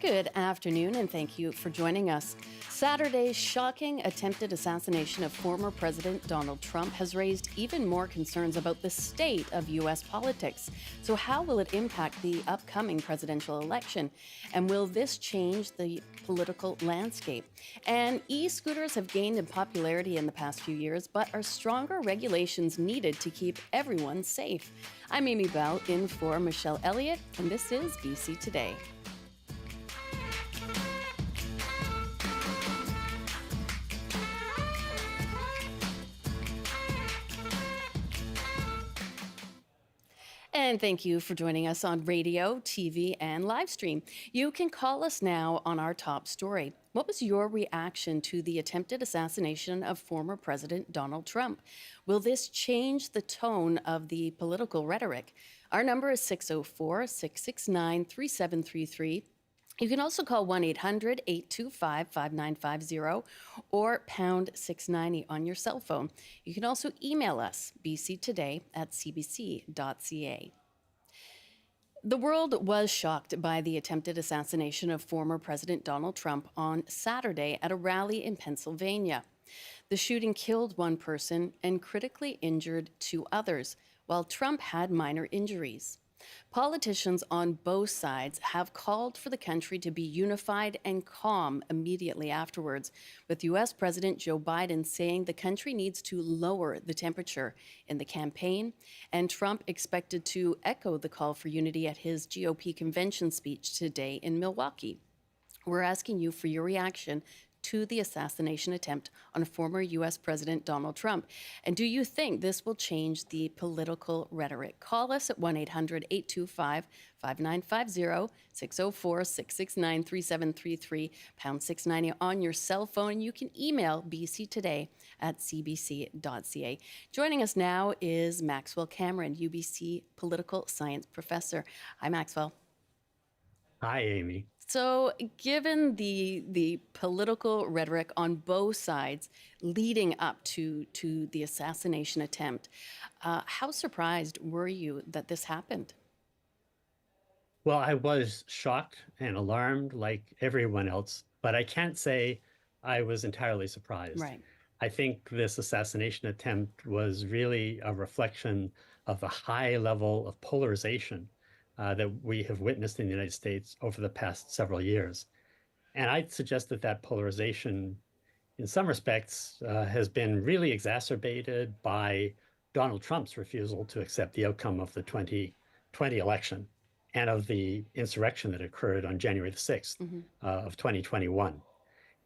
Good afternoon, and thank you for joining us. Saturday's shocking attempted assassination of former President Donald Trump has raised even more concerns about the state of U.S. politics. So, how will it impact the upcoming presidential election? And will this change the political landscape? And e-scooters have gained in popularity in the past few years, but are stronger regulations needed to keep everyone safe? I'm Amy Bell, in for Michelle Elliott, and this is BC Today. And thank you for joining us on radio, TV, and live stream. You can call us now on our top story. What was your reaction to the attempted assassination of former President Donald Trump? Will this change the tone of the political rhetoric? Our number is 604-669-3733. You can also call 1-800-825-5950 or pound 690 on your cell phone. You can also email us, bctoday@cbc.ca. The world was shocked by the attempted assassination of former President Donald Trump on Saturday at a rally in Pennsylvania. The shooting killed one person and critically injured two others, while Trump had minor injuries. Politicians on both sides have called for the country to be unified and calm immediately afterwards, with U.S. President Joe Biden saying the country needs to lower the temperature in the campaign, and Trump expected to echo the call for unity at his GOP convention speech today in Milwaukee. We're asking you for your reaction to the assassination attempt on former U.S. President Donald Trump. And do you think this will change the political rhetoric? Call us at 1-800-825-5950, 604-669-3733, pound 690 on your cell phone. You can email bctoday@cbc.ca. Joining us now is Maxwell Cameron, UBC political science professor. Hi, Maxwell. Hi, Amy. So, given the political rhetoric on both sides leading up to the assassination attempt, how surprised were you that this happened? Well, I was shocked and alarmed like everyone else, but I can't say I was entirely surprised. Right. I think this assassination attempt was really a reflection of the high level of polarization that we have witnessed in the United States over the past several years. And I'd suggest that that polarization, in some respects, has been really exacerbated by Donald Trump's refusal to accept the outcome of the 2020 election and of the insurrection that occurred on January the 6th of 2021.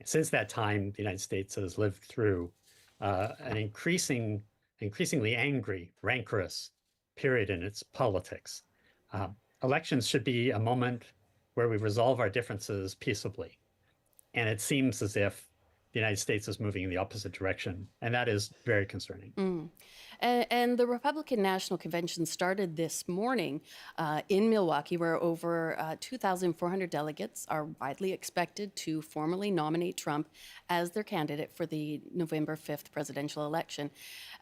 Since that time, the United States has lived through an increasingly angry, rancorous period in its politics. Elections should be a moment where we resolve our differences peaceably. And it seems as if the United States is moving in the opposite direction. And that is very concerning. And the Republican National Convention started this morning in Milwaukee, where over 2,400 delegates are widely expected to formally nominate Trump as their candidate for the November 5th presidential election.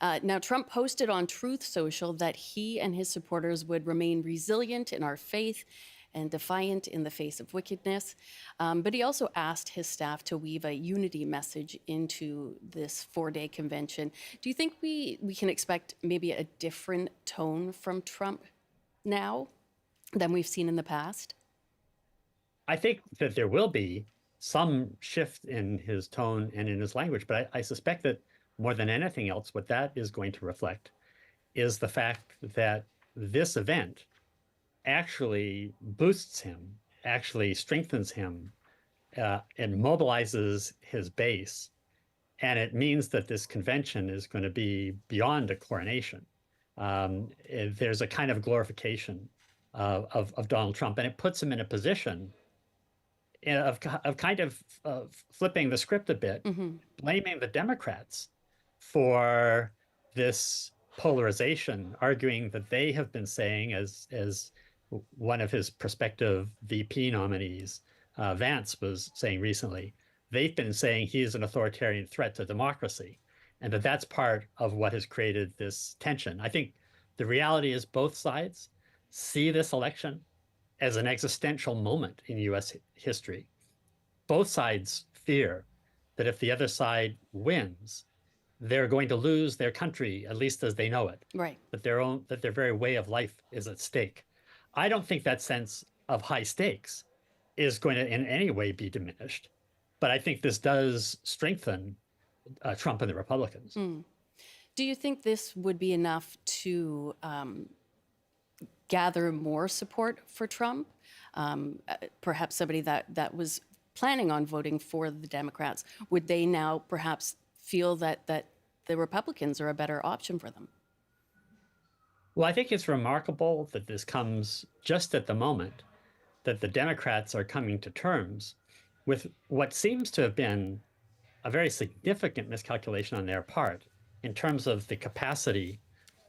Now, Trump posted on Truth Social that he and his supporters would remain resilient in our faith and defiant in the face of wickedness. But he also asked his staff to weave a unity message into this 4-day convention. Do you think we can expect maybe a different tone from Trump now than we've seen in the past? I think that there will be some shift in his tone and in his language, but I suspect that more than anything else, what that is going to reflect is the fact that this event actually boosts him, actually strengthens him, and mobilizes his base. And it means that this convention is going to be beyond a coronation. There's a kind of glorification of Donald Trump, and it puts him in a position of kind of flipping the script a bit, blaming the Democrats for this polarization, arguing that they have been saying, as one of his prospective VP nominees, Vance, was saying recently, they've been saying he is an authoritarian threat to democracy, and that that's part of what has created this tension. I think the reality is both sides see this election as an existential moment in US history. Both sides fear that if the other side wins, they're going to lose their country, at least as they know it, Right. that their very way of life is at stake. I don't think that sense of high stakes is going to in any way be diminished. But I think this does strengthen Trump and the Republicans. Do you think this would be enough to gather more support for Trump? Perhaps somebody that was planning on voting for the Democrats, would they now perhaps feel that the Republicans are a better option for them? Well, I think it's remarkable that this comes just at the moment that the Democrats are coming to terms with what seems to have been a very significant miscalculation on their part in terms of the capacity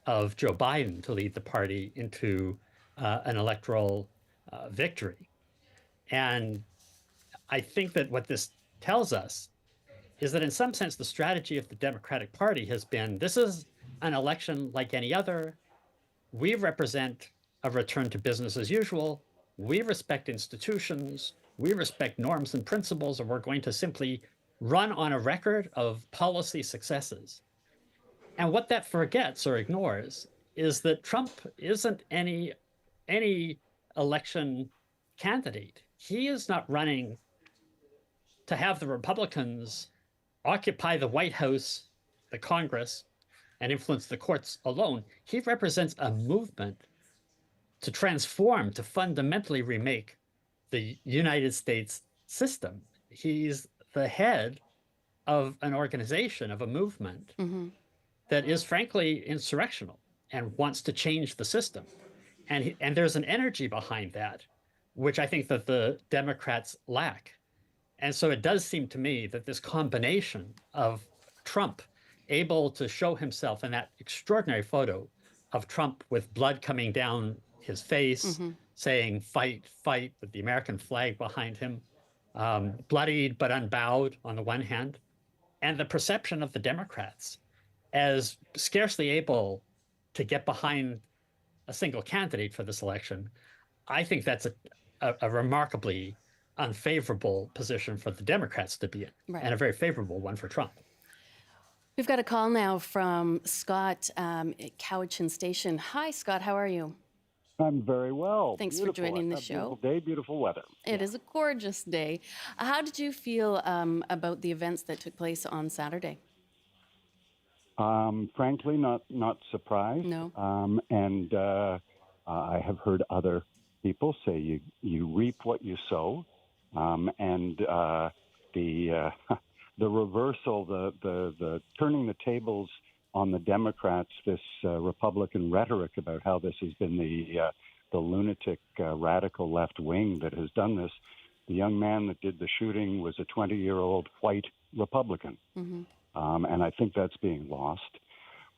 of Joe Biden to lead the party into an electoral victory. And I think that what this tells us is that in some sense, the strategy of the Democratic Party has been, this is an election like any other. We represent a return to business as usual. We respect institutions. We respect norms and principles, and we're going to simply run on a record of policy successes. And what that forgets or ignores is that Trump isn't any election candidate. He is not running to have the Republicans occupy the White House, the Congress, and influence the courts alone. He represents a movement to transform, to fundamentally remake the United States system. He's the head of an organization, of a movement that is frankly insurrectional and wants to change the system. And there's an energy behind that, which I think that the Democrats lack. And so it does seem to me that this combination of Trump able to show himself in that extraordinary photo of Trump with blood coming down his face, saying, fight, fight, with the American flag behind him, bloodied but unbowed on the one hand, and the perception of the Democrats as scarcely able to get behind a single candidate for this election. I think that's a remarkably unfavorable position for the Democrats to be in, Right. and a very favorable one for Trump. We've got a call now from Scott at Cowichan Station. Hi, Scott. How are you? I'm very well. Thanks Beautiful. for joining the A show. Beautiful day, beautiful weather. It is a gorgeous day. How did you feel about the events that took place on Saturday? Frankly, not surprised. No. And I have heard other people say you reap what you sow, and the reversal, the turning the tables on the Democrats, this Republican rhetoric about how this has been the lunatic radical left wing that has done this. The young man that did the shooting was a 20-year-old white Republican, and I think that's being lost.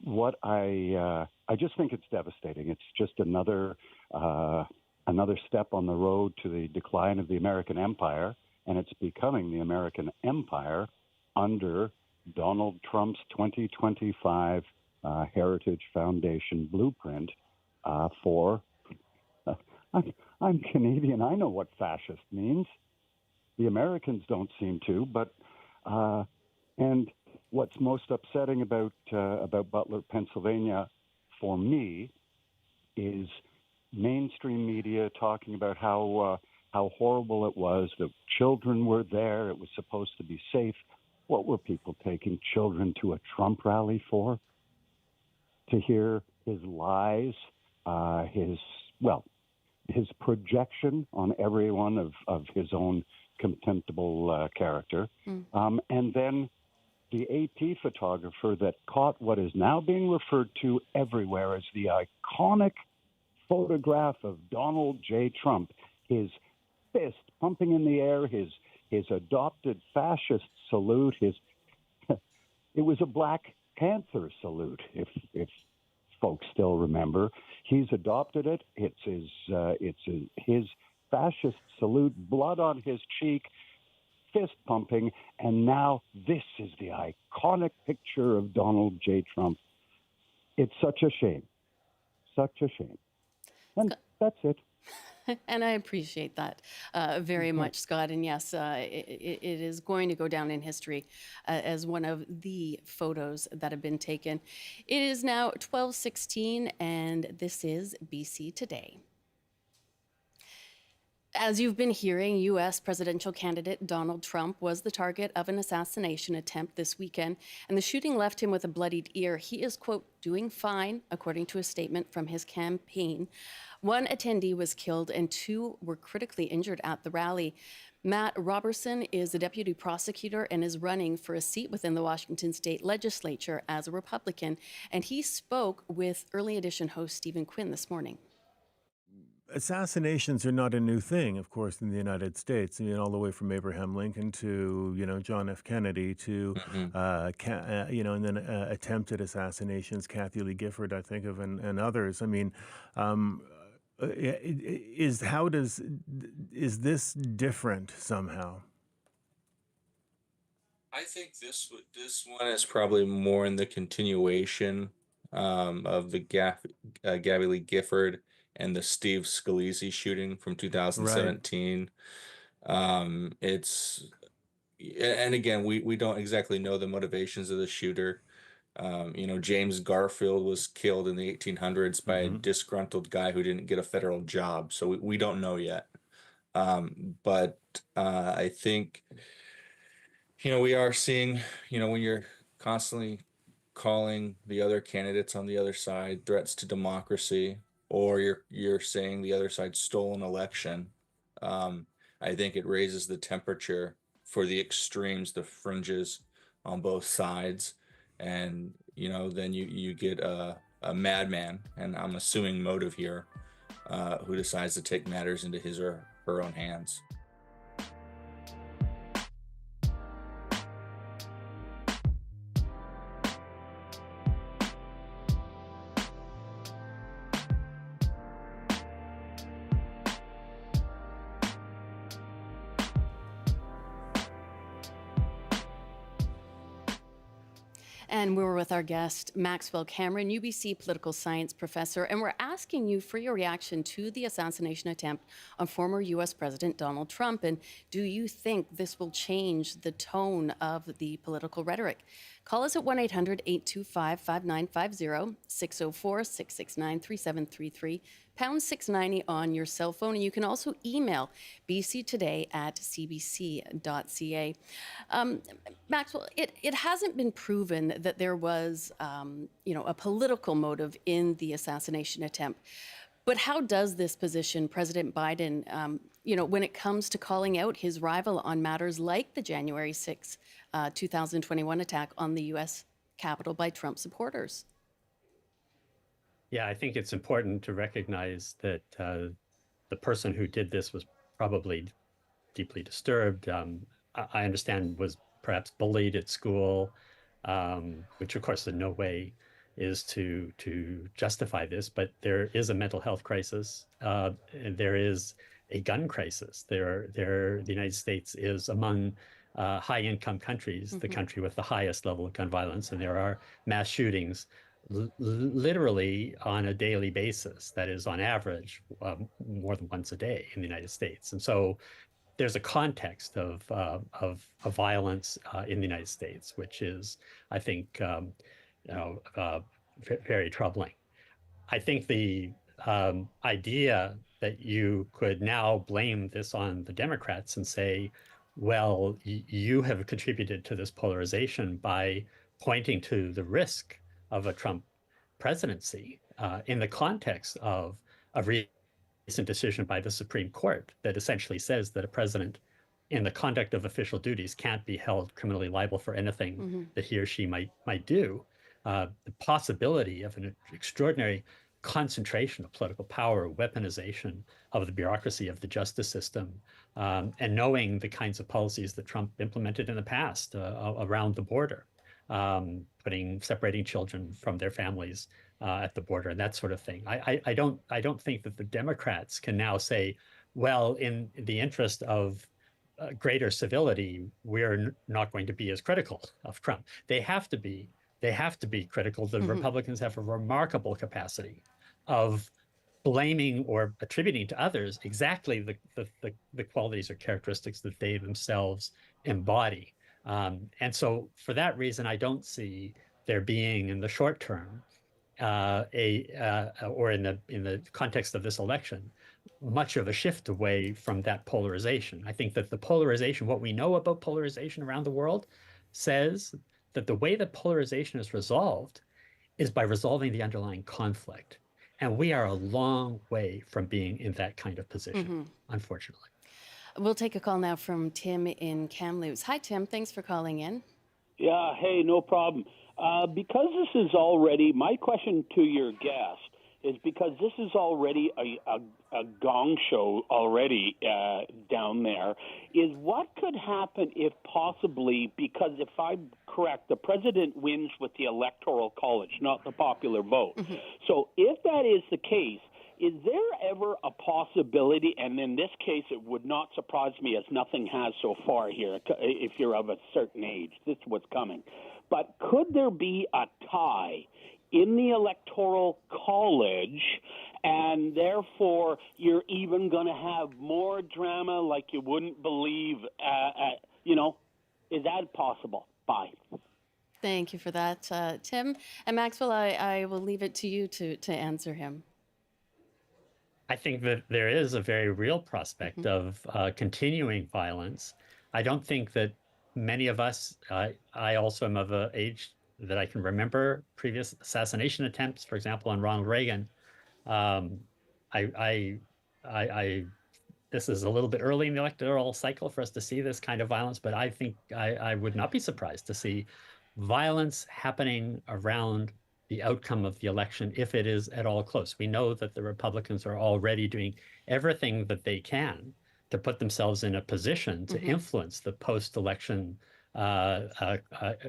What I just think it's devastating. It's just another step on the road to the decline of the American empire, and it's becoming the American empire under Donald Trump's 2025 Heritage Foundation blueprint for. I'm Canadian. I know what fascist means. The Americans don't seem to, but and what's most upsetting about Butler, Pennsylvania, for me, is mainstream media talking about how horrible it was. The children were there. It was supposed to be safe. What were people taking children to a Trump rally for? To hear his lies, his projection on everyone of his own contemptible character. And then the AP photographer that caught what is now being referred to everywhere as the iconic photograph of Donald J. Trump, his fist pumping in the air, his adopted fascist salute, it was a Black Panther salute, if folks still remember. He's adopted it. It's his fascist salute, blood on his cheek, fist pumping, and now this is the iconic picture of Donald J. Trump. It's such a shame. Such a shame. And that's it. And I appreciate that very much, Scott. And yes, it is going to go down in history as one of the photos that have been taken. It is now 12:16, and this is BC Today. As you've been hearing, U.S. presidential candidate Donald Trump was the target of an assassination attempt this weekend, and the shooting left him with a bloodied ear. He is, quote, doing fine, according to a statement from his campaign. One attendee was killed and 2 were critically injured at the rally. Matt Robertson is a deputy prosecutor and is running for a seat within the Washington state legislature as a Republican, and he spoke with Early Edition host Stephen Quinn this morning. Assassinations are not a new thing, of course, in the United States. I mean, all the way from Abraham Lincoln to, John F. Kennedy to, and then attempted assassinations, Kathy Lee Gifford, I think of, and others. I mean, is this different somehow? I think this one is probably more in the continuation of the Gabby Lee Gifford and the Steve Scalise shooting from 2017. It's and again, we don't exactly know the motivations of the shooter. James Garfield was killed in the 1800s by a disgruntled guy who didn't get a federal job, so we don't know yet. But I think we are seeing, when you're constantly calling the other candidates on the other side threats to democracy, or you're saying the other side stole an election, I think it raises the temperature for the extremes, the fringes on both sides, and then you get a madman, and I'm assuming motive here, who decides to take matters into his or her own hands. And we're with our guest, Maxwell Cameron, UBC political science professor, and we're asking you for your reaction to the assassination attempt on former U.S. President Donald Trump. And do you think this will change the tone of the political rhetoric? Call us at 1-800-825-5950, 604-669-3733, pound 690 on your cell phone. And you can also email bctoday@cbc.ca. Maxwell, it hasn't been proven that there was, a political motive in the assassination attempt. But how does this position President Biden, when it comes to calling out his rival on matters like the January 6, 2021 attack on the U.S. Capitol by Trump supporters? Yeah, I think it's important to recognize that the person who did this was probably deeply disturbed. I understand was perhaps bullied at school, which of course in no way is to justify this, but there is a mental health crisis. And there is a gun crisis. The United States is among high-income countries, the country with the highest level of gun violence, and there are mass shootings literally on a daily basis. That is, on average, more than once a day in the United States. And so there's a context of violence in the United States, which is, I think, very troubling. I think the idea that you could now blame this on the Democrats and say, well, you have contributed to this polarization by pointing to the risk of a Trump presidency in the context of a recent decision by the Supreme Court that essentially says that a president in the conduct of official duties can't be held criminally liable for anything that he or she might do. The possibility of an extraordinary concentration of political power, weaponization of the bureaucracy of the justice system, and knowing the kinds of policies that Trump implemented in the past around the border, separating children from their families at the border and that sort of thing. I don't think that the Democrats can now say, well, in the interest of greater civility, we're not going to be as critical of Trump. They have to be critical. The Republicans have a remarkable capacity of blaming or attributing to others exactly the qualities or characteristics that they themselves embody. And so for that reason, I don't see there being in the short term or in the context of this election, much of a shift away from that polarization. I think that the polarization, what we know about polarization around the world, says that the way that polarization is resolved is by resolving the underlying conflict. And we are a long way from being in that kind of position, unfortunately. We'll take a call now from Tim in Kamloops. Hi, Tim. Thanks for calling in. Yeah, hey, no problem. Because this is already, my question to your guest is because this is already a gong show already down there, is what could happen if possibly, because if I'm correct, the president wins with the Electoral College, not the popular vote. So if that is the case, is there ever a possibility, and in this case it would not surprise me as nothing has so far here, if you're of a certain age, this is what's coming, but could there be a tie in the Electoral College, and therefore you're even going to have more drama like you wouldn't believe, is that possible? Bye. Thank you for that, Tim. And Maxwell, I will leave it to you to answer him. I think that there is a very real prospect of continuing violence. I don't think that many of us, I also am of an age that I can remember previous assassination attempts, for example, on Ronald Reagan. This is a little bit early in the electoral cycle for us to see this kind of violence, but I think I would not be surprised to see violence happening around the outcome of the election if it is at all close. We know that the Republicans are already doing everything that they can to put themselves in a position to influence the post-election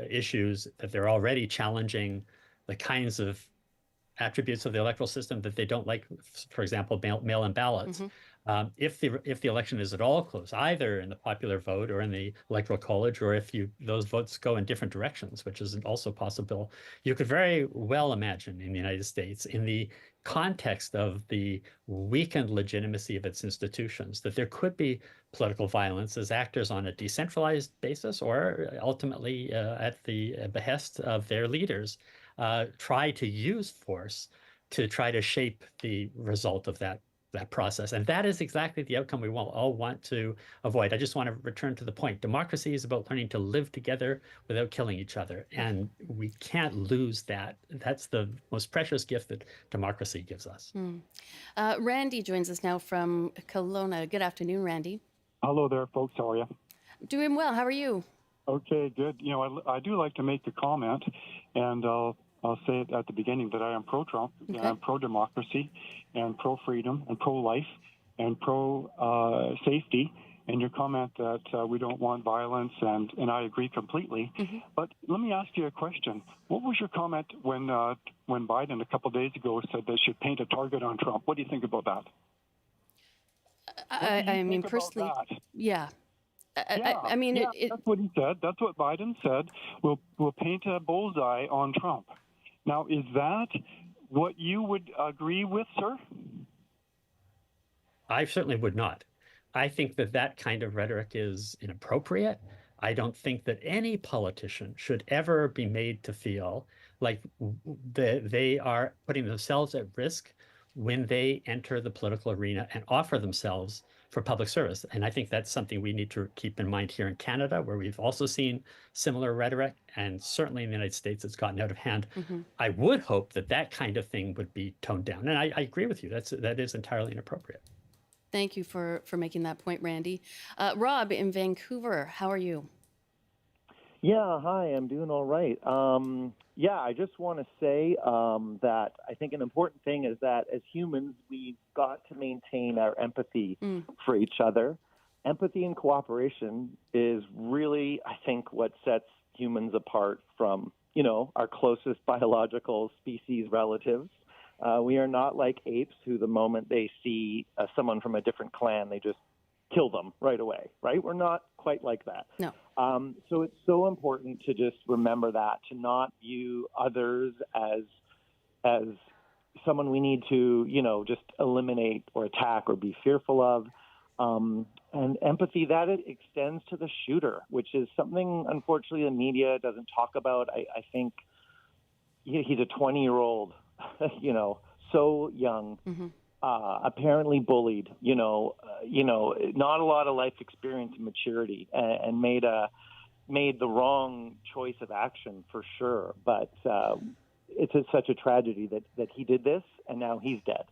issues, that they're already challenging the kinds of attributes of the electoral system that they don't like, for example, mail-in ballots. If the election is at all close, either in the popular vote or in the Electoral College, or if those votes go in different directions, which is also possible, you could very well imagine in the United States, in the context of the weakened legitimacy of its institutions, that there could be political violence as actors on a decentralized basis or ultimately at the behest of their leaders try to use force to try to shape the result of that process. And that is exactly the outcome we all want to avoid. I just want to return to the point. Democracy is about learning to live together without killing each other. And we can't lose that. That's the most precious gift that democracy gives us. Randy joins us now from Kelowna. Good afternoon, Randy. Hello there, folks. How are you? Doing well. How are you? Okay, good. You know, I do like to make a comment, and I'll say it at the beginning that I am pro-Trump, and I'm pro-democracy, and pro-freedom, and pro-life, and pro-safety. And your comment that we don't want violence, and I agree completely. But let me ask you a question. What was your comment when Biden a couple of days ago said they should paint a target on Trump? What do you think about that? I mean, personally, yeah. I mean, that's what he said. That's what Biden said. We'll paint a bullseye on Trump. Now, is that what you would agree with, sir? I certainly would not. I think that kind of rhetoric is inappropriate. I don't think that any politician should ever be made to feel like they are putting themselves at risk when they enter the political arena and offer themselves for public service. And I think that's something we need to keep in mind here in Canada, where we've also seen similar rhetoric, and certainly in the United States, it's gotten out of hand. I would hope that kind of thing would be toned down. And I agree with you. That is entirely inappropriate. Thank you for making that point, Randy. Rob in Vancouver, how are you? Yeah, hi, I'm doing all right. I just want to say that I think an important thing is that as humans, we've got to maintain our empathy for each other. Empathy and cooperation is really, I think, what sets humans apart from, our closest biological species relatives. We are not like apes who the moment they see someone from a different clan, they just kill them right away, right? We're not quite like that. No. So it's so important to just remember that, to not view others as someone we need to, just eliminate or attack or be fearful of. And empathy, that it extends to the shooter, which is something, unfortunately, the media doesn't talk about. I think he's a 20-year-old, so young, apparently bullied, not a lot of life experience and maturity, and made the wrong choice of action for sure. But it's such a tragedy that he did this, and now he's dead.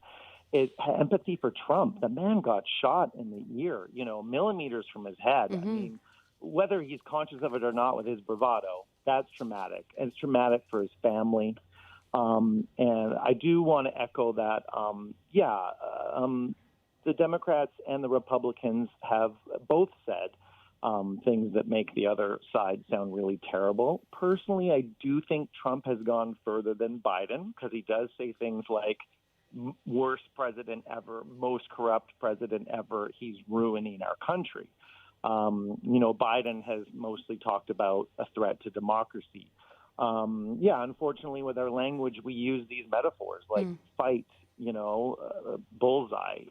Empathy for Trump. The man got shot in the ear, millimeters from his head. I mean, whether he's conscious of it or not with his bravado, that's traumatic. And it's traumatic for his family. And I do want to echo that, the Democrats and the Republicans have both said things that make the other side sound really terrible. Personally, I do think Trump has gone further than Biden, because he does say things like, worst president ever, most corrupt president ever, he's ruining our country. Biden has mostly talked about a threat to democracy. Unfortunately, with our language, we use these metaphors like fight, bullseye.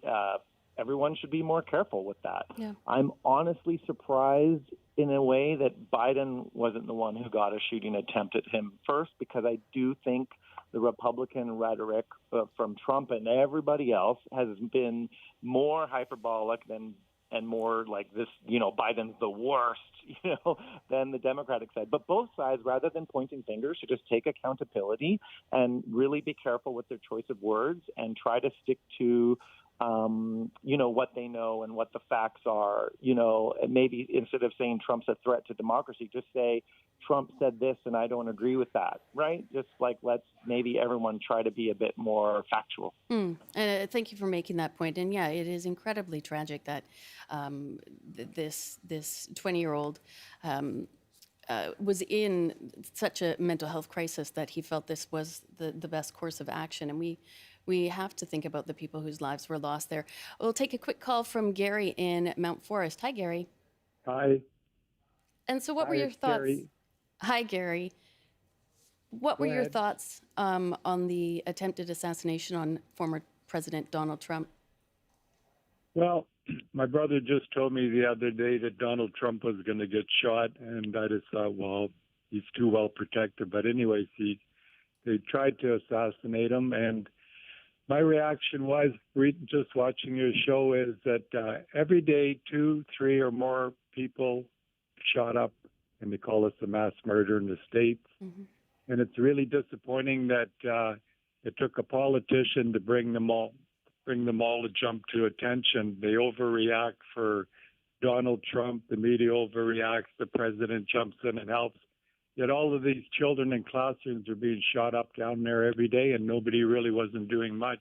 Everyone should be more careful with that. Yeah. I'm honestly surprised in a way that Biden wasn't the one who got a shooting attempt at him first, because I do think the Republican rhetoric from Trump and everybody else has been more hyperbolic and more like this, Biden's the worst, than the Democratic side. But both sides, rather than pointing fingers, should just take accountability and really be careful with their choice of words and try to stick to what they know and what the facts are, and maybe instead of saying Trump's a threat to democracy, just say Trump said this and I don't agree with that, right? Just like, let's maybe everyone try to be a bit more factual. And thank you for making that point. And yeah, it is incredibly tragic that this 20-year-old was in such a mental health crisis that he felt this was the best course of action. And we have to think about the people whose lives were lost there. We'll take a quick call from Gary in Mount Forest. Hi, Gary. Hi. And so what were your thoughts? Gary. Hi, Gary. What were your thoughts on the attempted assassination on former President Donald Trump? Well, my brother just told me the other day that Donald Trump was going to get shot, and I just thought, well, he's too well protected. But anyways, they tried to assassinate him, and my reaction was, just watching your show, is that every day 2, 3 or more people shot up, and they call this a mass murder in the States. And it's really disappointing that it took a politician to bring them all to jump to attention. They overreact for Donald Trump. The media overreacts. The president jumps in and helps. Yet all of these children in classrooms are being shot up down there every day, and nobody really wasn't doing much.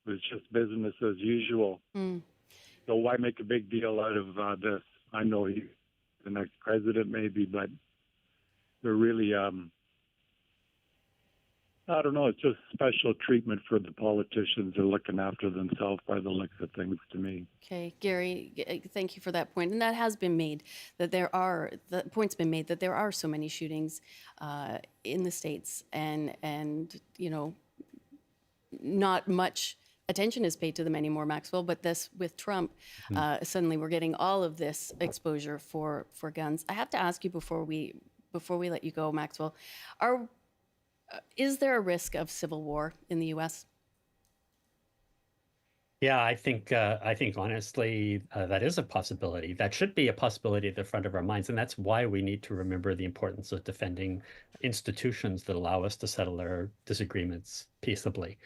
It was just business as usual. So why make a big deal out of this? I know he's the next president maybe, but they're really, I don't know, it's just special treatment for the politicians who are looking after themselves by the looks of things to me. Okay, Gary, thank you for that point. And that has been made, the point's been made that there are so many shootings in the States, and not much attention is paid to them anymore, Maxwell. But this, with Trump, suddenly we're getting all of this exposure for guns. I have to ask you before we let you go, Maxwell, is there a risk of civil war in the U.S.? Yeah, I think honestly that is a possibility. That should be a possibility at the front of our minds, and that's why we need to remember the importance of defending institutions that allow us to settle our disagreements peaceably.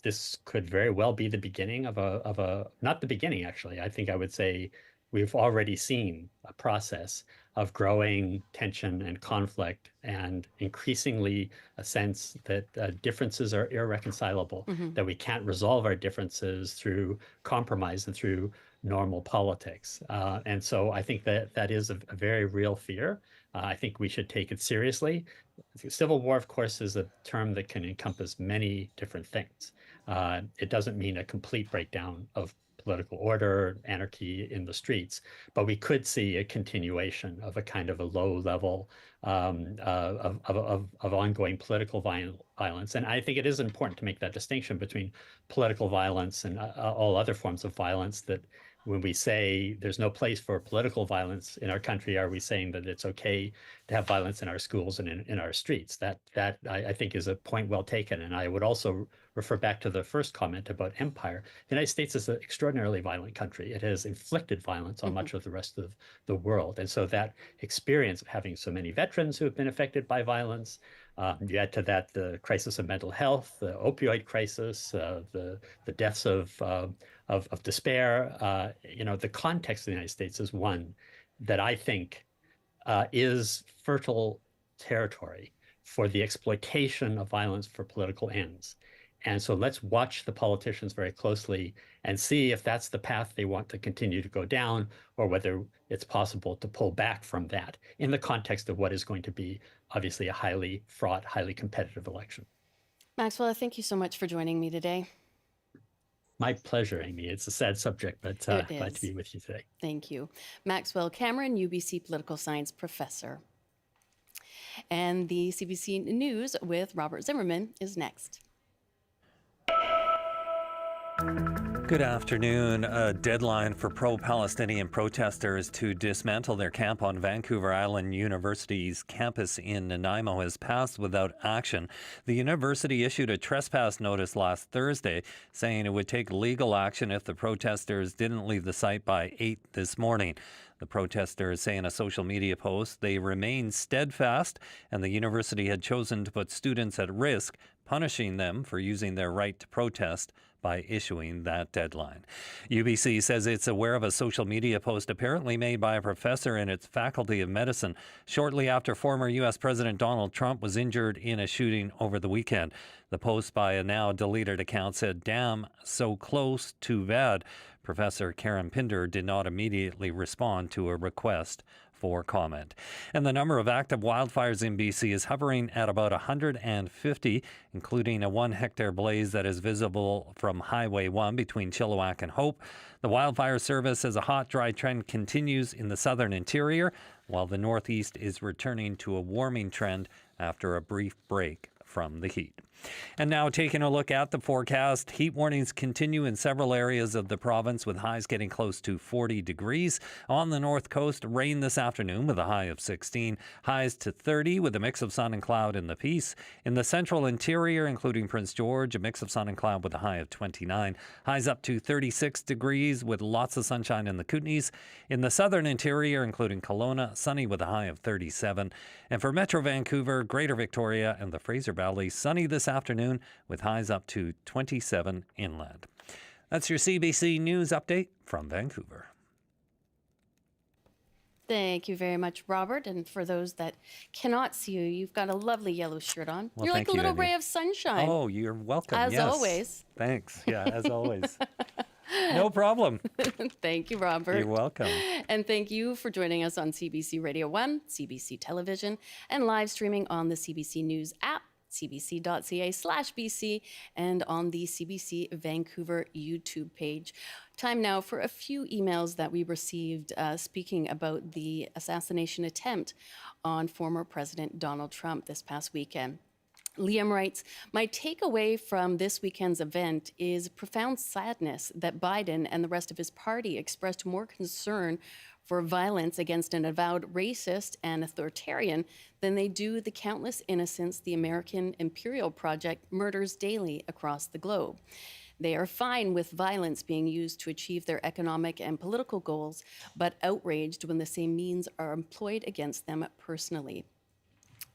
This could very well be the beginning of a not the beginning, actually. I think I would say we've already seen a process of growing tension and conflict, and increasingly a sense that differences are irreconcilable, that we can't resolve our differences through compromise and through normal politics. And so I think that is a very real fear. I think we should take it seriously. Civil war, of course, is a term that can encompass many different things. It doesn't mean a complete breakdown of political order, anarchy in the streets, but we could see a continuation of a kind of a low level of ongoing political violence. And I think it is important to make that distinction between political violence and all other forms of violence, that when we say there's no place for political violence in our country, are we saying that it's okay to have violence in our schools and in our streets? That I think is a point well taken. And I would also refer back to the first comment about empire. The United States is an extraordinarily violent country. It has inflicted violence on much of the rest of the world. And so that experience of having so many veterans who have been affected by violence, you add to that the crisis of mental health, the opioid crisis, the deaths of despair. The context of the United States is one that I think is fertile territory for the exploitation of violence for political ends. And so let's watch the politicians very closely and see if that's the path they want to continue to go down, or whether it's possible to pull back from that in the context of what is going to be obviously a highly fraught, highly competitive election. Maxwell, thank you so much for joining me today. My pleasure, Amy. It's a sad subject, but glad to be with you today. Thank you. Maxwell Cameron, UBC Political Science Professor. And the CBC News with Robert Zimmerman is next. Good afternoon. A deadline for pro-Palestinian protesters to dismantle their camp on Vancouver Island University's campus in Nanaimo has passed without action. The university issued a trespass notice last Thursday, saying it would take legal action if the protesters didn't leave the site by 8 this morning. The protesters say in a social media post they remain steadfast, and the university had chosen to put students at risk, punishing them for using their right to protest by issuing that deadline. UBC says it's aware of a social media post apparently made by a professor in its Faculty of Medicine shortly after former U.S. President Donald Trump was injured in a shooting over the weekend. The post by a now deleted account said, "Damn, so close, too bad." Professor Karen Pinder did not immediately respond to a request for comment. And the number of active wildfires in BC is hovering at about 150, including a 1-hectare blaze that is visible from Highway 1 between Chilliwack and Hope. The Wildfire Service says a hot, dry trend continues in the southern interior, while the northeast is returning to a warming trend after a brief break from the heat. And now taking a look at the forecast, heat warnings continue in several areas of the province with highs getting close to 40 degrees. On the north coast, rain this afternoon with a high of 16, highs to 30 with a mix of sun and cloud in the Peace. In the central interior, including Prince George, a mix of sun and cloud with a high of 29, highs up to 36 degrees with lots of sunshine in the Kootenays. In the southern interior, including Kelowna, sunny with a high of 37. And for Metro Vancouver, Greater Victoria and the Fraser Valley, sunny this afternoon with highs up to 27 inland. That's your CBC News update from Vancouver. Thank you very much, Robert. And for those that cannot see you, you've got a lovely yellow shirt on. Well, You're like a little Amy. ray of sunshine. Oh, you're welcome. As yes. always. Thanks. Yeah, as always. No problem. Thank you, Robert. You're welcome. And thank you for joining us on CBC Radio 1, CBC Television, and live streaming on the CBC News app, cbc.ca/BC, and on the CBC Vancouver YouTube page. Time now for a few emails that we received speaking about the assassination attempt on former President Donald Trump this past weekend. Liam writes, "My takeaway from this weekend's event is profound sadness that Biden and the rest of his party expressed more concern for violence against an avowed racist and authoritarian than they do the countless innocents the American Imperial Project murders daily across the globe. They are fine with violence being used to achieve their economic and political goals, but outraged when the same means are employed against them personally."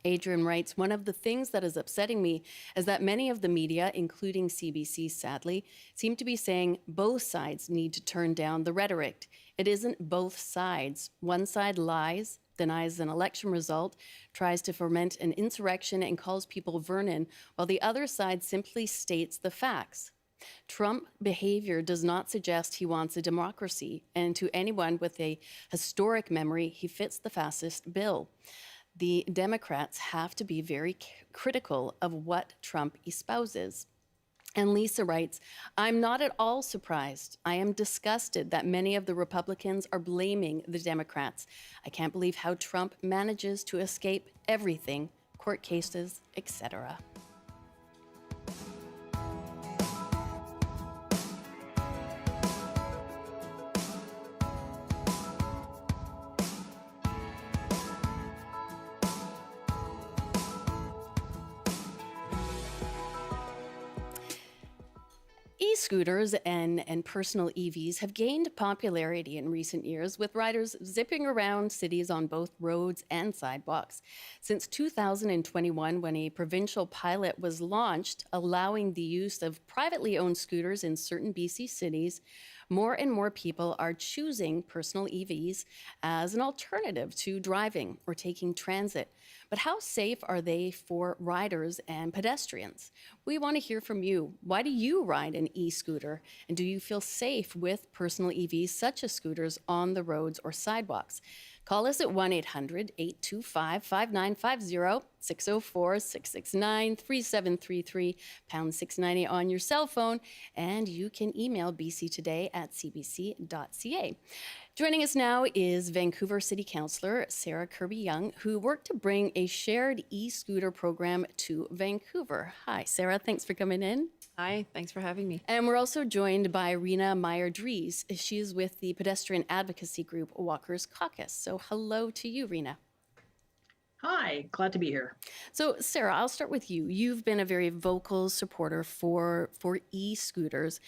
Adrian writes, "One of the things that is upsetting me is that many of the media, including CBC, sadly, seem to be saying both sides need to turn down the rhetoric. It isn't both sides. One side lies, denies an election result, tries to foment an insurrection and calls people vermin, while the other side simply states the facts. Trump behavior does not suggest he wants a democracy, and to anyone with a historic memory, he fits the fascist bill. The Democrats have to be very critical of what Trump espouses." And Lisa writes, I'm not at all surprised. I am disgusted that many of the Republicans are blaming the Democrats. I can't believe how Trump manages to escape everything, court cases, etc. E-scooters and personal EVs have gained popularity in recent years, with riders zipping around cities on both roads and sidewalks. Since 2021, when a provincial pilot was launched allowing the use of privately owned scooters in certain BC cities, more and more people are choosing personal EVs as an alternative to driving or taking transit. But how safe are they for riders and pedestrians? We want to hear from you. Why do you ride an e-scooter? And do you feel safe with personal EVs such as scooters on the roads or sidewalks? Call us at 1-800-825-5950, 604-669-3733, pound 690 on your cell phone, and you can email bctoday@cbc.ca. Joining us now is Vancouver City Councillor Sarah Kirby-Young, who worked to bring a shared e-scooter program to Vancouver. Hi, Sarah. Thanks for coming in. Hi, thanks for having me. And we're also joined by Rena Meyer-Dries. She is with the pedestrian advocacy group Walkers Caucus. So hello to you, Rena. Hi, glad to be here. So Sarah, I'll start with you. You've been a very vocal supporter for e-scooters.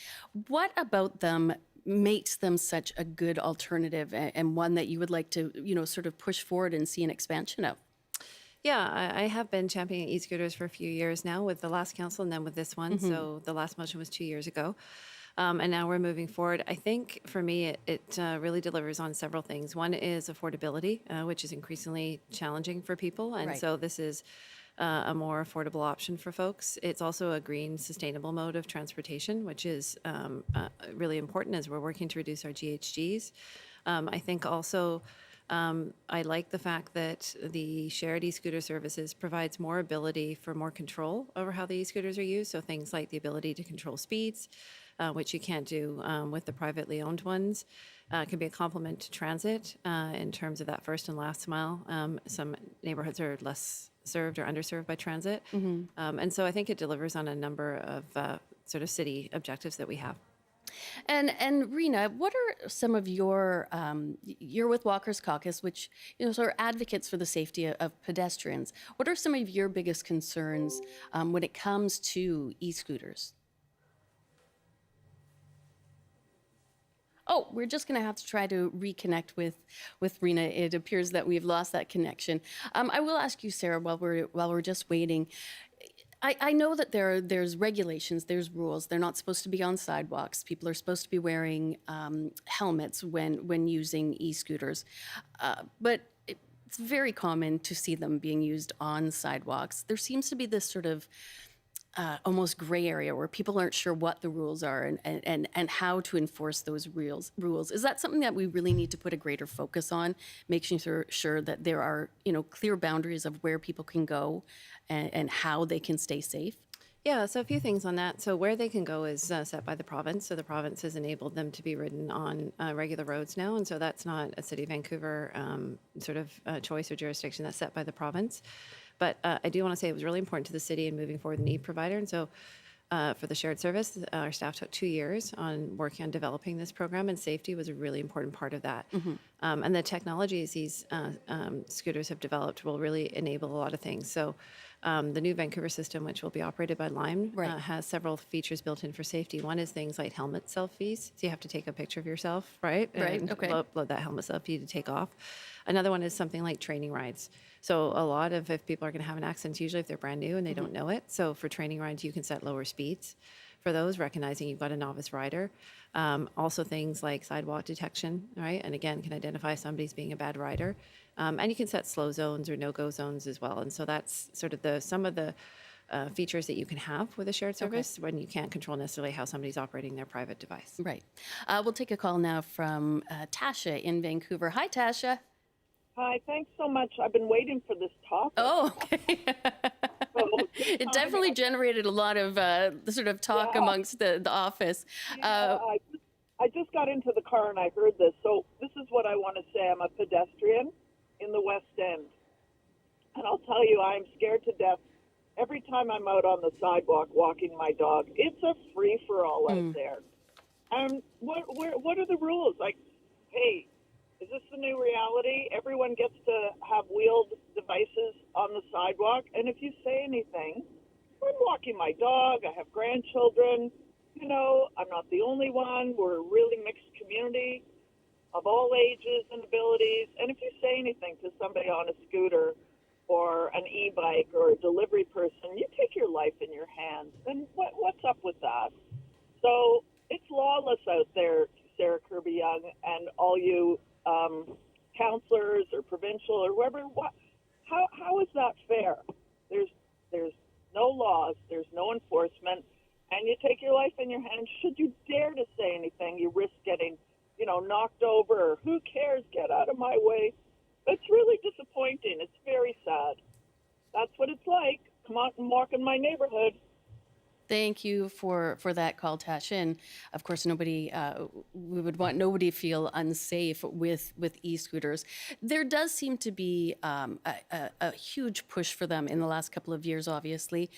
What about them makes them such a good alternative and one that you would like to, sort of push forward and see an expansion of? Yeah, I have been championing e-scooters for a few years now with the last council and then with this one. So the last motion was 2 years ago. And now we're moving forward. I think for me, it really delivers on several things. One is affordability, which is increasingly challenging for people. And so this is a more affordable option for folks. It's also a green, sustainable mode of transportation, which is really important as we're working to reduce our GHGs. I think also I like the fact that the shared e-scooter services provides more ability for more control over how the e-scooters are used. So things like the ability to control speeds, which you can't do with the privately owned ones, can be a complement to transit in terms of that first and last mile. Some neighborhoods are less served or underserved by transit. And so I think it delivers on a number of sort of city objectives that we have. And Rena, what are some of your, you're with Walkers Caucus, which, sort of advocates for the safety of pedestrians. What are some of your biggest concerns when it comes to e-scooters? Oh, we're just going to have to try to reconnect with Rena. It appears that we've lost that connection. I will ask you, Sarah, while we're just waiting. I know that there's regulations, there's rules. They're not supposed to be on sidewalks. People are supposed to be wearing helmets when using e-scooters. But it's very common to see them being used on sidewalks. There seems to be this sort of almost gray area where people aren't sure what the rules are and how to enforce those rules. Is that something that we really need to put a greater focus on, making sure that there are, clear boundaries of where people can go and how they can stay safe? Yeah, so a few things on that. So where they can go is set by the province. So the province has enabled them to be ridden on regular roads now. And so that's not a City of Vancouver sort of choice or jurisdiction. That's set by the province. But I do want to say it was really important to the city in moving forward the need provider. And so for the shared service, our staff took 2 years on working on developing this program, and safety was a really important part of that. And the technologies these scooters have developed will really enable a lot of things. So the new Vancouver system, which will be operated by Lime, has several features built in for safety. One is things like helmet selfies. So you have to take a picture of yourself, right? And upload that helmet selfie to take off. Another one is something like training rides. So a lot of, if people are going to have an accident, usually if they're brand new and they don't know it. So for training rides, you can set lower speeds for those, recognizing you've got a novice rider. Also things like sidewalk detection, right? And again, can identify somebody's being a bad rider. And you can set slow zones or no-go zones as well. And so that's sort of some of the features that you can have with a shared service when you can't control necessarily how somebody's operating their private device. Right. We'll take a call now from Tasha in Vancouver. Hi, Tasha. Hi, thanks so much. I've been waiting for this topic. Oh, okay. It definitely generated a lot of sort of talk amongst the office. I just got into the car and I heard this. So this is what I want to say. I'm a pedestrian in the West End. And I'll tell you, I'm scared to death every time I'm out on the sidewalk walking my dog. It's a free-for-all out there. And what are the rules? Like, hey, is this the new reality? Everyone gets to have wheeled devices on the sidewalk. And if you say anything, I'm walking my dog. I have grandchildren. You know, I'm not the only one. We're a really mixed community of all ages and abilities. And if you say anything to somebody on a scooter or an e-bike or a delivery person, you take your life in your hands. And what's up with that? So it's lawless out there, Sarah Kirby-Young, and all you counselors or provincial or whoever. How is that fair? There's no laws. There's no enforcement. And you take your life in your hands. Should you dare to say anything, you risk getting, knocked over. Who cares? Get out of my way. It's really disappointing. It's very sad. That's what it's like. Come out and walk in my neighborhood. Thank you for that call, Tash. And of course, we would want nobody to feel unsafe with e-scooters. There does seem to be a huge push for them in the last couple of years. Obviously,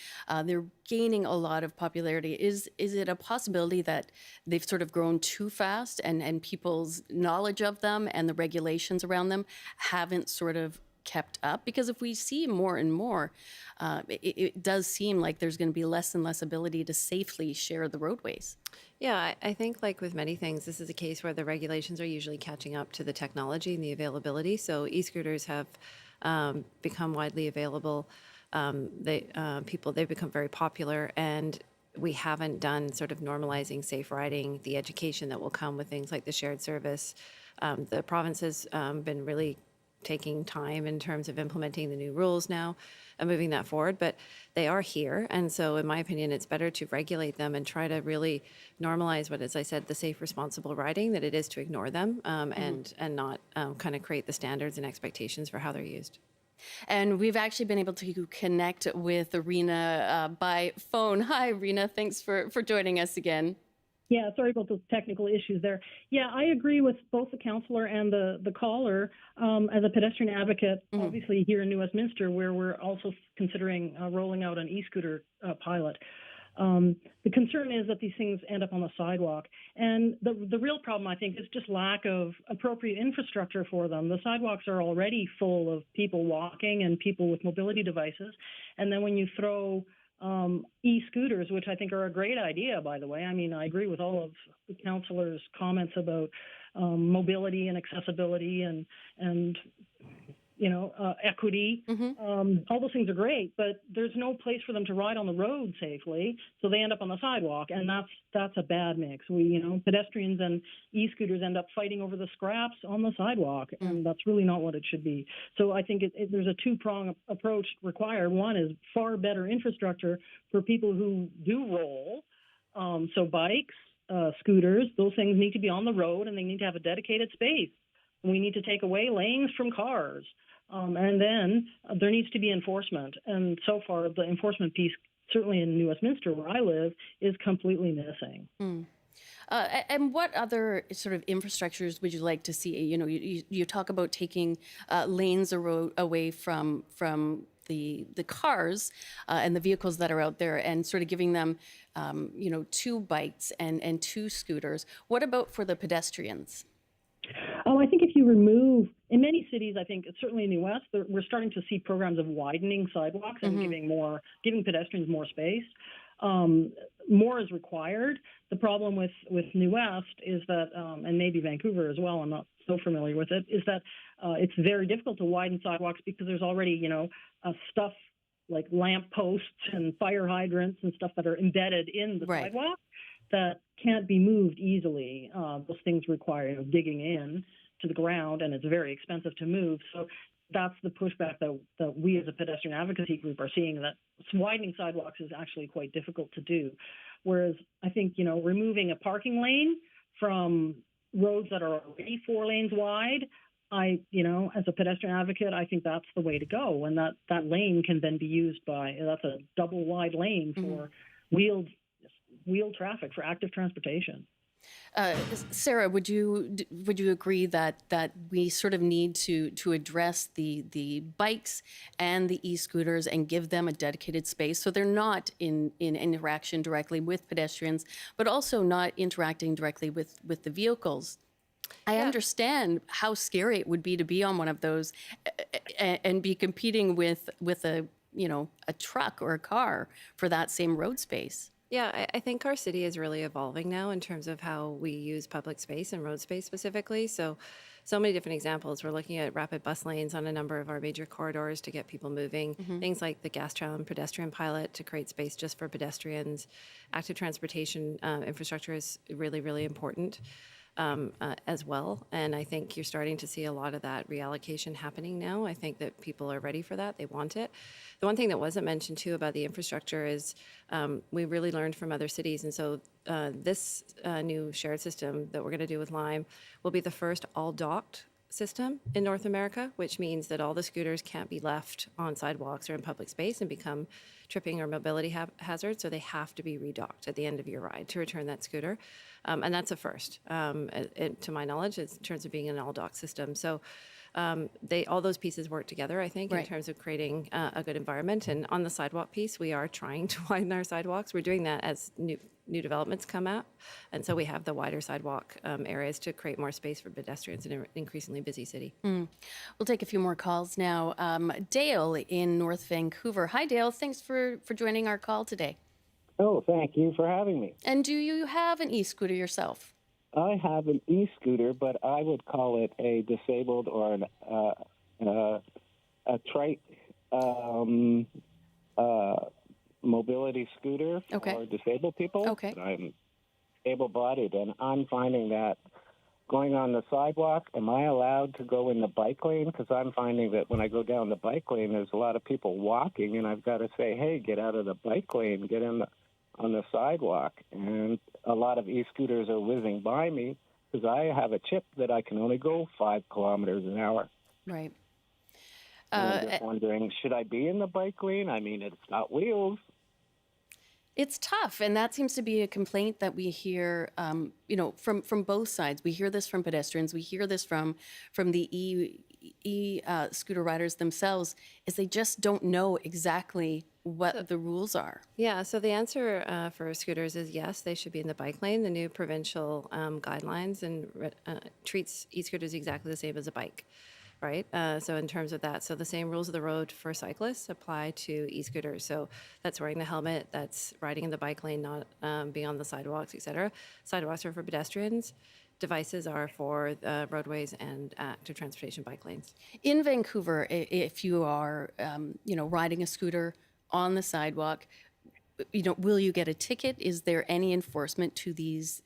they're gaining a lot of popularity. Is it a possibility that they've sort of grown too fast, and people's knowledge of them and the regulations around them haven't sort of kept up? Because if we see more and more, it does seem like there's going to be less and less ability to safely share the roadways. Yeah, I think like with many things, this is a case where the regulations are usually catching up to the technology and the availability. So e-scooters have become widely available. They've become very popular, and we haven't done sort of normalizing safe riding, the education that will come with things like the shared service. The province has been really taking time in terms of implementing the new rules now and moving that forward, but they are here. And so in my opinion, it's better to regulate them and try to really normalize what, as I said, the safe, responsible riding, that it is to ignore them and not kind of create the standards and expectations for how they're used. And we've actually been able to connect with Rena by phone. Hi, Rena. Thanks for joining us again. Yeah, sorry about those technical issues there. Yeah, I agree with both the councillor and the caller. As a pedestrian advocate, obviously here in New Westminster, where we're also considering rolling out an e-scooter pilot, the concern is that these things end up on the sidewalk. And the real problem, I think, is just lack of appropriate infrastructure for them. The sidewalks are already full of people walking and people with mobility devices. And then when you throw e-scooters, which I think are a great idea, by the way. I mean, I agree with all of the councillors' comments about mobility and accessibility and equity. All those things are great, but there's no place for them to ride on the road safely, so they end up on the sidewalk, and that's a bad mix. Pedestrians and e-scooters end up fighting over the scraps on the sidewalk, and that's really not what it should be. So I think there's a two-pronged approach required. One is far better infrastructure for people who do roll, so bikes, scooters, those things need to be on the road, and they need to have a dedicated space. We need to take away lanes from cars. And then there needs to be enforcement. And so far, the enforcement piece, certainly in New Westminster, where I live, is completely missing. And what other sort of infrastructures would you like to see? You talk about taking lanes away from the cars and the vehicles that are out there, and sort of giving them, two bikes and two scooters. What about for the pedestrians? I think if you remove, in many cities, I think certainly in the West, we're starting to see programs of widening sidewalks and giving pedestrians more space. More is required. The problem with New West is that, and maybe Vancouver as well, I'm not so familiar with it, is that it's very difficult to widen sidewalks because there's already, stuff like lamp posts and fire hydrants and stuff that are embedded in the sidewalk that can't be moved easily. Those things require digging in to the ground, and it's very expensive to move. So that's the pushback that we as a pedestrian advocacy group are seeing, that widening sidewalks is actually quite difficult to do. Whereas I think, removing a parking lane from roads that are already 4 lanes wide, as a pedestrian advocate, I think that's the way to go. And that lane can then be used that's a double wide lane for wheeled traffic, for active transportation. Sarah, would you agree that we sort of need to address the bikes and the e-scooters and give them a dedicated space so they're not in interaction directly with pedestrians, but also not interacting directly with the vehicles? I understand how scary it would be to be on one of those and be competing with a truck or a car for that same road space. Yeah, I think our city is really evolving now in terms of how we use public space and road space specifically. So many different examples. We're looking at rapid bus lanes on a number of our major corridors to get people moving. Things like the gas tram pedestrian pilot to create space just for pedestrians. Active transportation infrastructure is really, really important. As well. And I think you're starting to see a lot of that reallocation happening now. I think that people are ready for that. They want it. The one thing that wasn't mentioned too about the infrastructure is we really learned from other cities. And so this new shared system that we're going to do with Lime will be the first all docked system in North America, which means that all the scooters can't be left on sidewalks or in public space and become tripping or mobility hazards. So they have to be redocked at the end of your ride to return that scooter. And that's a first, to my knowledge, in terms of being an all-dock system. So all those pieces work together, I think, in terms of creating a good environment. And on the sidewalk piece, we are trying to widen our sidewalks. We're doing that as new developments come up. And so we have the wider sidewalk areas to create more space for pedestrians in an increasingly busy city. We'll take a few more calls now. Dale in North Vancouver. Hi, Dale. Thanks for joining our call today. Oh, thank you for having me. And do you have an e-scooter yourself? I have an e-scooter, but I would call it a disabled or a trike mobility scooter for disabled people. Okay. I'm able-bodied, and I'm finding that going on the sidewalk, am I allowed to go in the bike lane? Because I'm finding that when I go down the bike lane, there's a lot of people walking, and I've got to say, hey, get out of the bike lane, get on the sidewalk. And a lot of e-scooters are whizzing by me because I have a chip that I can only go 5 kilometers an hour. Right. I'm just wondering, should I be in the bike lane? I mean, it's got wheels. It's tough, and that seems to be a complaint that we hear, from both sides. We hear this from pedestrians. We hear this from the scooter riders themselves, is they just don't know exactly what the rules are. Yeah, so the answer for scooters is yes, they should be in the bike lane. The new provincial guidelines and treats e-scooters exactly the same as a bike. Right. So in terms of that, so the same rules of the road for cyclists apply to e-scooters. So that's wearing the helmet, that's riding in the bike lane, not being on the sidewalks, et cetera. Sidewalks are for pedestrians. Devices are for roadways and active transportation bike lanes. In Vancouver, if you are, riding a scooter on the sidewalk, will you get a ticket? Is there any enforcement to these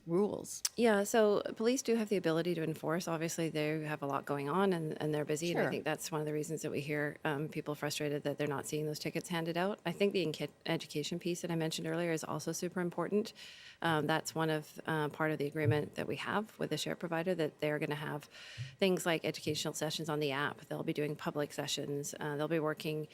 rules? Yeah, so police do have the ability to enforce. Obviously, they have a lot going on and they're busy. Sure. And I think that's one of the reasons that we hear people frustrated that they're not seeing those tickets handed out. I think the education piece that I mentioned earlier is also super important. That's one of part of the agreement that we have with the share provider, that they're going to have things like educational sessions on the app. They'll be doing public sessions. They'll be working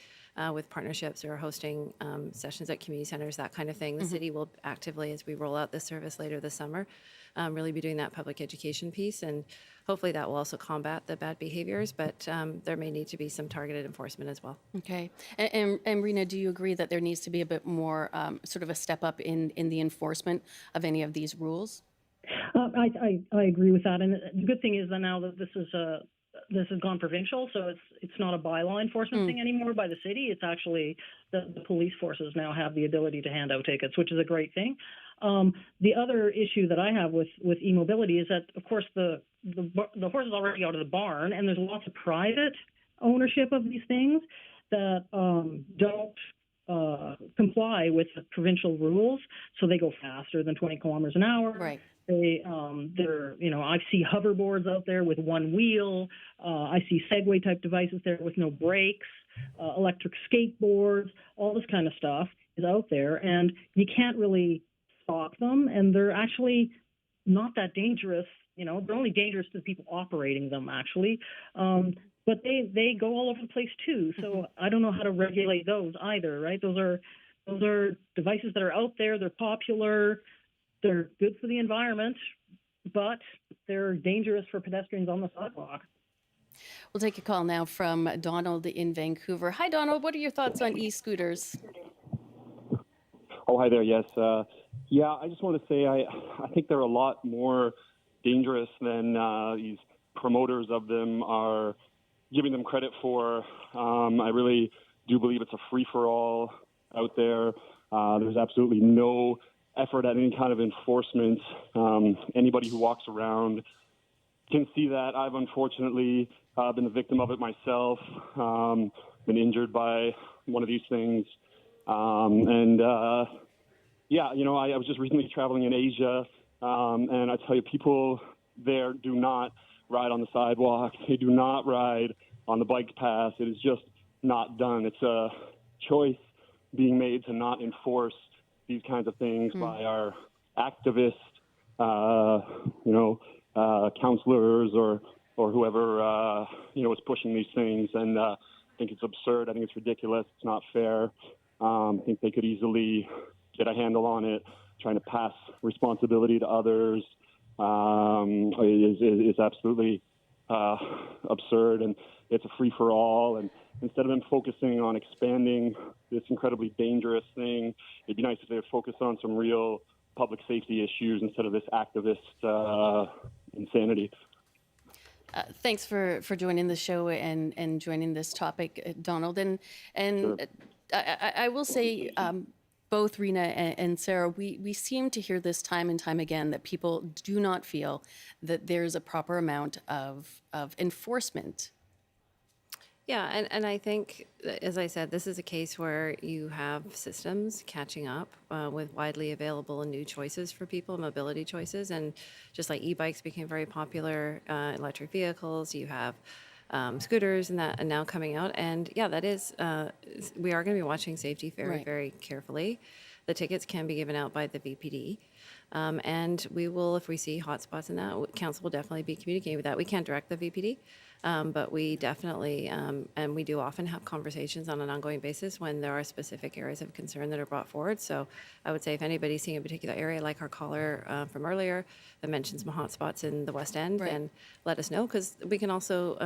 with partnerships or hosting sessions at community centers, that kind of thing. The city will actively, as we roll out this service later this summer, really be doing that public education piece. And hopefully that will also combat the bad behaviors, but there may need to be some targeted enforcement as well. Okay. And Rena, do you agree that there needs to be a bit more sort of a step up in the enforcement of any of these rules? I agree with that. And the good thing is that now that this has gone provincial, so it's not a bylaw enforcement thing anymore by the city. It's actually the police forces now have the ability to hand out tickets, which is a great thing. The other issue that I have with e-mobility is that, of course, the horse is already out of the barn, and there's lots of private ownership of these things that don't comply with the provincial rules, so they go faster than 20 kilometers an hour. Right. I see hoverboards out there with one wheel. I see Segway type devices there with no brakes, electric skateboards, all this kind of stuff is out there, and you can't really stop them, and they're actually not that dangerous, they're only dangerous to the people operating them, actually. But they go all over the place too. So I don't know how to regulate those either, right? Those are devices that are out there. They're popular. They're good for the environment, but they're dangerous for pedestrians on the sidewalk. We'll take a call now from Donald in Vancouver. Hi, Donald. What are your thoughts on e-scooters? Oh, hi there. Yes. Yeah, I just want to say I think they're a lot more dangerous than these promoters of them are giving them credit for. I really do believe it's a free-for-all out there. There's absolutely no effort at any kind of enforcement. Anybody who walks around can see that. I've unfortunately been the victim of it myself, been injured by one of these things. Yeah, I was just recently traveling in Asia, and I tell you, people there do not ride on the sidewalk. They do not ride on the bike path. It is just not done. It's a choice being made to not enforce these kinds of things by our activists, counselors or whoever, is pushing these things. And I think it's absurd. I think it's ridiculous. It's not fair. I think they could easily get a handle on it. Trying to pass responsibility to others is absolutely absurd, and it's a free-for-all. And instead of them focusing on expanding this incredibly dangerous thing, it'd be nice if they would focus on some real public safety issues instead of this activist insanity. Thanks for joining the show and joining this topic, Donald. And Sure. I will say, both Rena and Sarah, we seem to hear this time and time again that people do not feel that there's a proper amount of enforcement. Yeah, and I think, as I said, this is a case where you have systems catching up with widely available and new choices for people, mobility choices. And just like e-bikes became very popular, electric vehicles, you have scooters and that are now coming out. And yeah, that is, we are going to be watching safety very, very carefully. The tickets can be given out by the VPD. And we will, if we see hotspots in that, council will definitely be communicating with that. We can't direct the VPD. But we definitely, and we do often have conversations on an ongoing basis when there are specific areas of concern that are brought forward. So I would say if anybody's seeing a particular area, like our caller from earlier that mentioned some hotspots in the West End, then let us know, because we can also,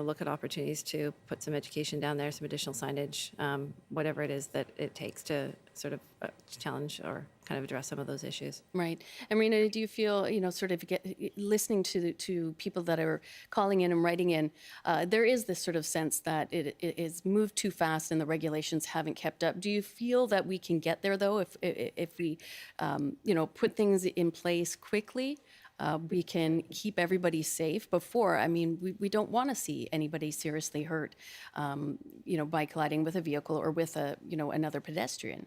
look at opportunities to put some education down there, some additional signage, whatever it is that it takes to sort of challenge or kind of address some of those issues. Right. And Rena, do you feel, sort of listening to people that are calling in and writing in, there is this sort of sense that it is moved too fast and the regulations haven't kept up. Do you feel that we can get there, though, if we, put things in place quickly? We can keep everybody safe before. I mean, we don't want to see anybody seriously hurt, by colliding with a vehicle or with another pedestrian.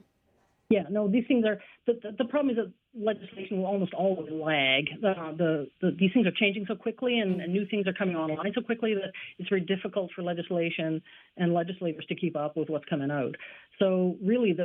Yeah, no, these things are, the problem is that legislation will almost always lag. These things are changing so quickly and new things are coming online so quickly that it's very difficult for legislation and legislators to keep up with what's coming out. So really,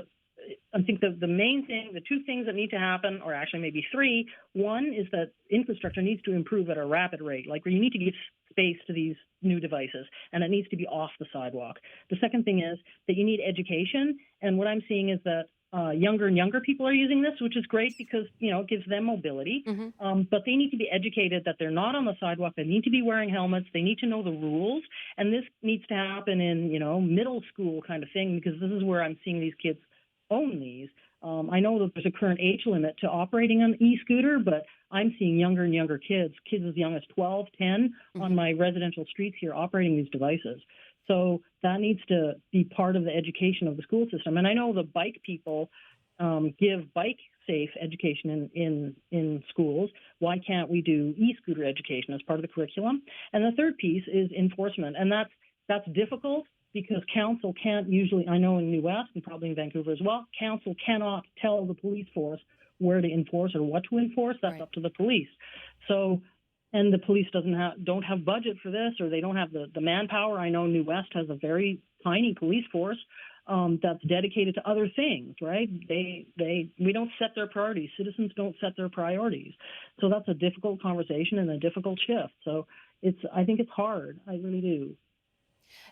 I think the main thing, the two things that need to happen, or actually maybe three, one is that infrastructure needs to improve at a rapid rate. Like, you need to give space to these new devices, and it needs to be off the sidewalk. The second thing is that you need education, and what I'm seeing is that younger and younger people are using this, which is great because, it gives them mobility. But they need to be educated that they're not on the sidewalk. They need to be wearing helmets. They need to know the rules. And this needs to happen in, middle school kind of thing, because this is where I'm seeing these kids own these. I know that there's a current age limit to operating an e-scooter, but I'm seeing younger and younger kids as young as 12, 10 on my residential streets here operating these devices. So that needs to be part of the education of the school system. And I know the bike people give bike safe education in schools. Why can't we do e-scooter education as part of the curriculum? And the third piece is enforcement. And that's difficult because council can't usually, I know in New West and probably in Vancouver as well, council cannot tell the police force where to enforce or what to enforce. That's up to the police. So, and the police don't have budget for this, or they don't have the manpower. I know New West has a very tiny police force, that's dedicated to other things, right? We don't set their priorities. Citizens don't set their priorities. So that's a difficult conversation and a difficult shift. So I think it's hard. I really do.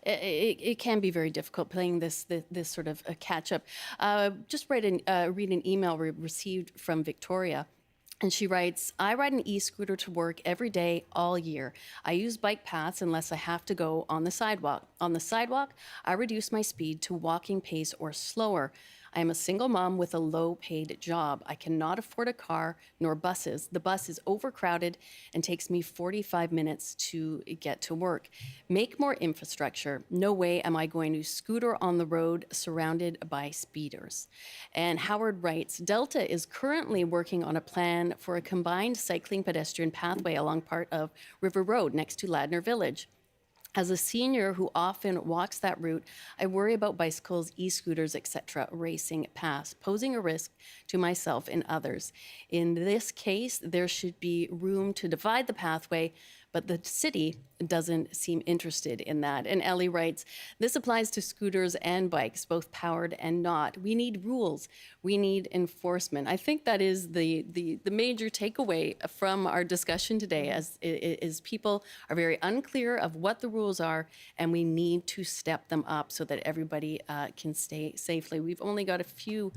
It can be very difficult playing this sort of a catch up. Just read an email we received from Victoria. And she writes, I ride an e-scooter to work every day, all year. I use bike paths unless I have to go on the sidewalk. On the sidewalk, I reduce my speed to walking pace or slower. I am a single mom with a low-paid job. I cannot afford a car nor buses. The bus is overcrowded and takes me 45 minutes to get to work. Make more infrastructure. No way am I going to scooter on the road surrounded by speeders. And Howard writes, Delta is currently working on a plan for a combined cycling pedestrian pathway along part of River Road next to Ladner Village. As a senior who often walks that route, I worry about bicycles, e-scooters, etc., racing past, posing a risk to myself and others. In this case, there should be room to divide the pathway, but the city doesn't seem interested in that. And Ellie writes, this applies to scooters and bikes, both powered and not. We need rules. We need enforcement. I think that is the major takeaway from our discussion today, as is people are very unclear of what the rules are, and we need to step them up so that everybody can stay safely. We've only got a few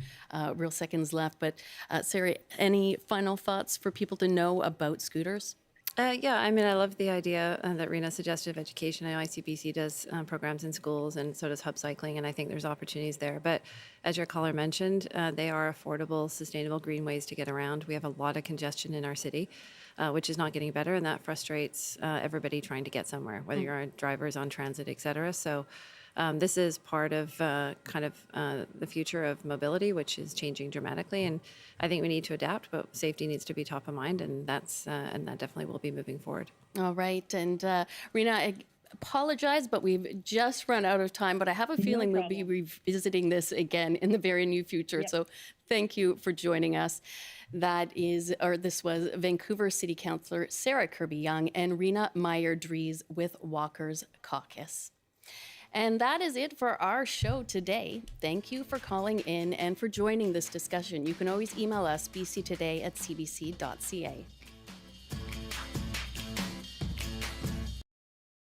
real seconds left, but Sarah, any final thoughts for people to know about scooters? Yeah, I mean, I love the idea that Rena suggested of education. I know ICBC does programs in schools, and so does Hub Cycling, and I think there's opportunities there. But as your caller mentioned, they are affordable, sustainable, green ways to get around. We have a lot of congestion in our city, which is not getting better, and that frustrates everybody trying to get somewhere, whether you're on drivers, on transit, et cetera. So this is part of the future of mobility, which is changing dramatically, and I think we need to adapt, but safety needs to be top of mind, and that definitely will be moving forward. All right, and Rena, I apologize, but we've just run out of time, but I have a feeling we'll be revisiting this again in the very near future, so thank you for joining us. This was Vancouver City Councillor Sarah Kirby-Young and Rena Meyer-Dries with Walker's Caucus. And that is it for our show today. Thank you for calling in and for joining this discussion. You can always email us bctoday@cbc.ca.